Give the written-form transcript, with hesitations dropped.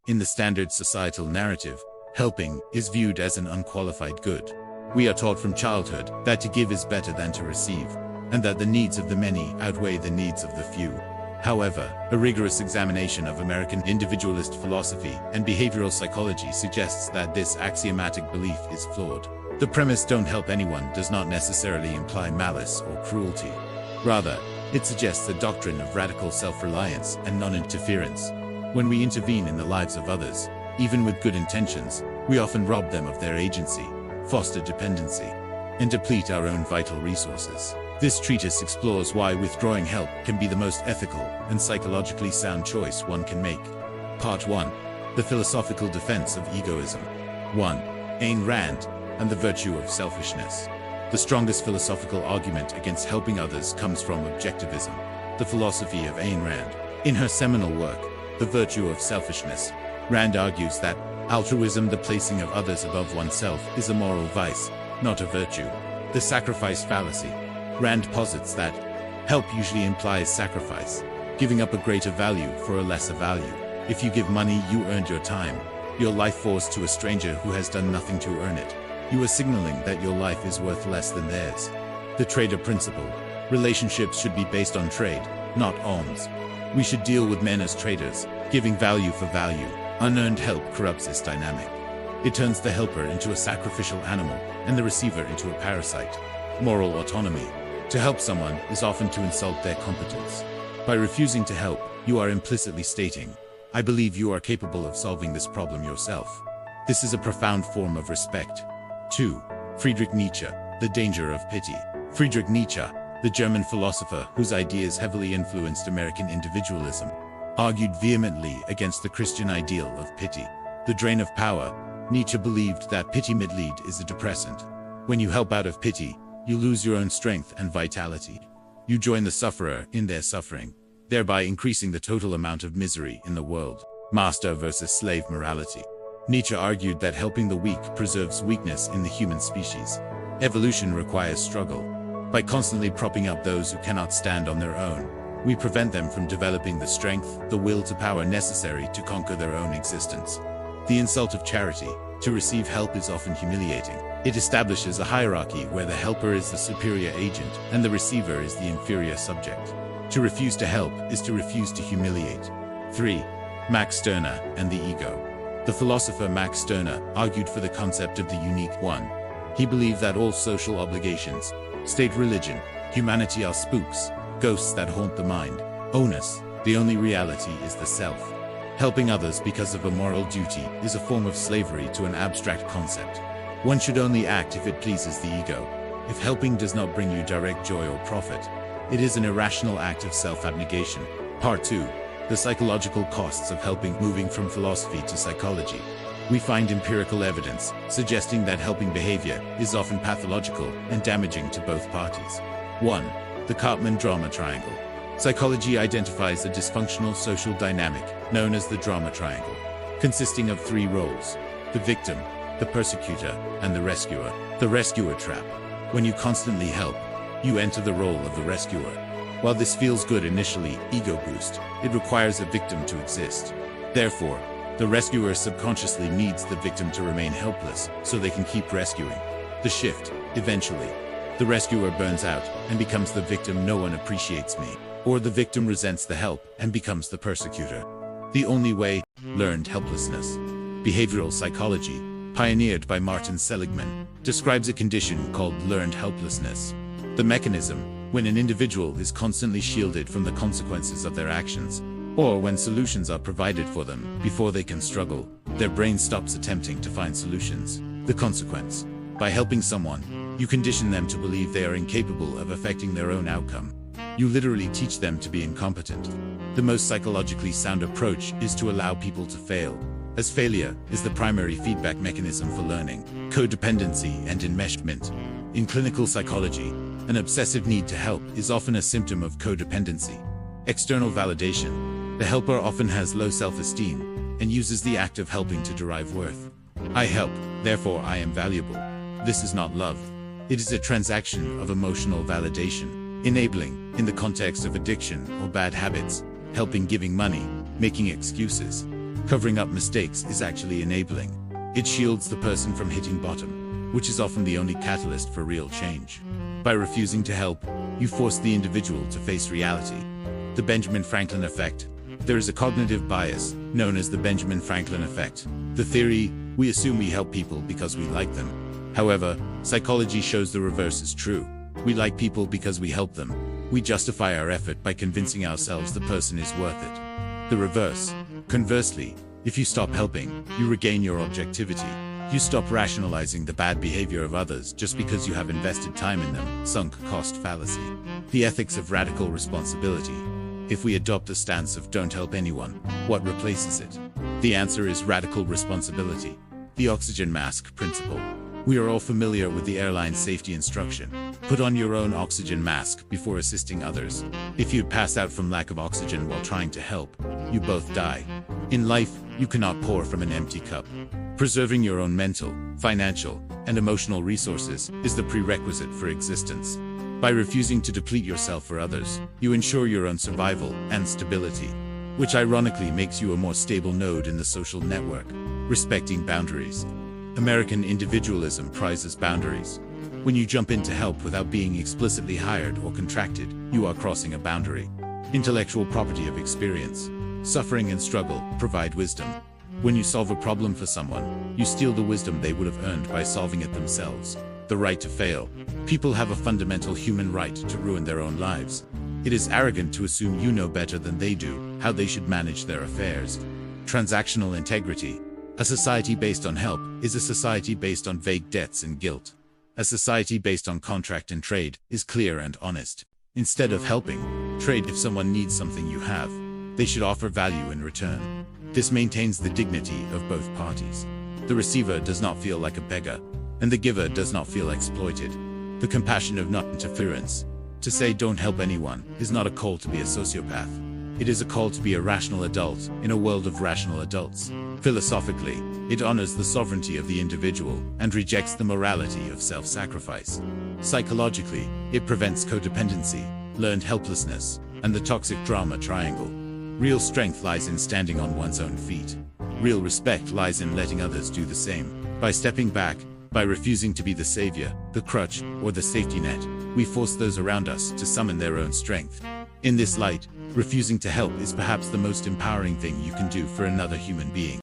In the standard societal narrative, helping is viewed as an unqualified good. We are taught from childhood that to give is better than to receive, and that the needs of the many outweigh the needs of the few. However, a rigorous examination of American individualist philosophy and behavioral psychology suggests that this axiomatic belief is flawed. The premise "don't help anyone" does not necessarily imply malice or cruelty. Rather, it suggests a doctrine of radical self-reliance and non-interference. When we intervene in the lives of others, even with good intentions, we often rob them of their agency, foster dependency, and deplete our own vital resources. This treatise explores why withdrawing help can be the most ethical and psychologically sound choice one can make. Part 1. The Philosophical Defense of Egoism. 1. Ayn Rand and the Virtue of Selfishness. The strongest philosophical argument against helping others comes from objectivism, the philosophy of Ayn Rand. In her seminal work, The Virtue of Selfishness, Rand argues that altruism, the placing of others above oneself, is a moral vice, not a virtue. The sacrifice fallacy. Rand posits that help usually implies sacrifice, giving up a greater value for a lesser value. If you give money, you earned your time, your life force, to a stranger who has done nothing to earn it. You are signaling that your life is worth less than theirs. The trader principle. Relationships should be based on trade, not alms. We should deal with men as traders, giving value for value. Unearned help corrupts this dynamic. It turns the helper into a sacrificial animal and the receiver into a parasite. Moral autonomy. To help someone is often to insult their competence. By refusing to help, you are implicitly stating, "I believe you are capable of solving this problem yourself." This is a profound form of respect. 2. Friedrich Nietzsche, the danger of pity. Friedrich Nietzsche, the German philosopher whose ideas heavily influenced American individualism, argued vehemently against the Christian ideal of pity. The drain of power. Nietzsche believed that pity mitleid is a depressant. When you help out of pity, you lose your own strength and vitality. You join the sufferer in their suffering, thereby increasing the total amount of misery in the world. Master versus slave morality. Nietzsche argued that helping the weak preserves weakness in the human species. Evolution requires struggle. By constantly propping up those who cannot stand on their own, we prevent them from developing the strength, the will to power necessary to conquer their own existence. The insult of charity. To receive help is often humiliating. It establishes a hierarchy where the helper is the superior agent and the receiver is the inferior subject. To refuse to help is to refuse to humiliate. 3. Max Stirner and the ego. The philosopher Max Stirner argued for the concept of the unique one. He believed that all social obligations, state, religion, humanity are spooks, ghosts that haunt the mind. Onus. The only reality is the self. Helping others because of a moral duty is a form of slavery to an abstract concept. One should only act if it pleases the ego. If helping does not bring you direct joy or profit, it is an irrational act of self-abnegation. Part 2. The psychological costs of helping. Moving from philosophy to psychology, we find empirical evidence suggesting that helping behavior is often pathological and damaging to both parties. 1. The Cartman drama triangle. Psychology identifies a dysfunctional social dynamic known as the drama triangle, consisting of 3 roles: the victim, the persecutor, and the rescuer. The rescuer trap. When you constantly help, you enter the role of the rescuer. While this feels good initially, ego boost, it requires a victim to exist. Therefore, the rescuer subconsciously needs the victim to remain helpless so they can keep rescuing. The shift. Eventually, the rescuer burns out and becomes the victim. "No one appreciates me," or the victim resents the help and becomes the persecutor. The only way. Learned helplessness. Behavioral psychology, pioneered by Martin Seligman, describes a condition called learned helplessness. The mechanism: when an individual is constantly shielded from the consequences of their actions, or when solutions are provided for them before they can struggle, their brain stops attempting to find solutions. The consequence: by helping someone, you condition them to believe they are incapable of affecting their own outcome. You literally teach them to be incompetent. The most psychologically sound approach is to allow people to fail, as failure is the primary feedback mechanism for learning. Codependency and enmeshment. In clinical psychology, an obsessive need to help is often a symptom of codependency. External validation. The helper often has low self-esteem and uses the act of helping to derive worth. "I help, therefore I am valuable." This is not love. It is a transaction of emotional validation. Enabling, in the context of addiction or bad habits, helping, giving money, making excuses. Covering up mistakes is actually enabling. It shields the person from hitting bottom, which is often the only catalyst for real change. By refusing to help, you force the individual to face reality. The Benjamin Franklin effect. There is a cognitive bias known as the Benjamin Franklin effect. The theory: we assume we help people because we like them. However, psychology shows the reverse is true. We like people because we help them. We justify our effort by convincing ourselves the person is worth it. The reverse. Conversely, if you stop helping, you regain your objectivity. You stop rationalizing the bad behavior of others just because you have invested time in them. Sunk cost fallacy. The ethics of radical responsibility. If we adopt the stance of don't help anyone, what replaces it? The answer is radical responsibility. The oxygen mask principle. We are all familiar with the airline safety instruction. Put on your own oxygen mask before assisting others. If you pass out from lack of oxygen while trying to help, you both die. In life, you cannot pour from an empty cup. Preserving your own mental, financial, and emotional resources is the prerequisite for existence. By refusing to deplete yourself for others, you ensure your own survival and stability, which ironically makes you a more stable node in the social network. Respecting boundaries. American individualism prizes boundaries. When you jump in to help without being explicitly hired or contracted, you are crossing a boundary. Intellectual property of experience. Suffering and struggle provide wisdom. When you solve a problem for someone, you steal the wisdom they would have earned by solving it themselves. The right to fail. People have a fundamental human right to ruin their own lives. It is arrogant to assume you know better than they do how they should manage their affairs. Transactional integrity. A society based on help is a society based on vague debts and guilt. A society based on contract and trade is clear and honest. Instead of helping, trade. If someone needs something you have, they should offer value in return. This maintains the dignity of both parties. The receiver does not feel like a beggar, and the giver does not feel exploited. The compassion of non-interference. To say don't help anyone is not a call to be a sociopath. It is a call to be a rational adult in a world of rational adults. Philosophically, it honors the sovereignty of the individual and rejects the morality of self-sacrifice. Psychologically, it prevents codependency, learned helplessness, and the toxic drama triangle. Real strength lies in standing on one's own feet. Real respect lies in letting others do the same. By stepping back, by refusing to be the savior, the crutch, or the safety net, we force those around us to summon their own strength. In this light, refusing to help is perhaps the most empowering thing you can do for another human being.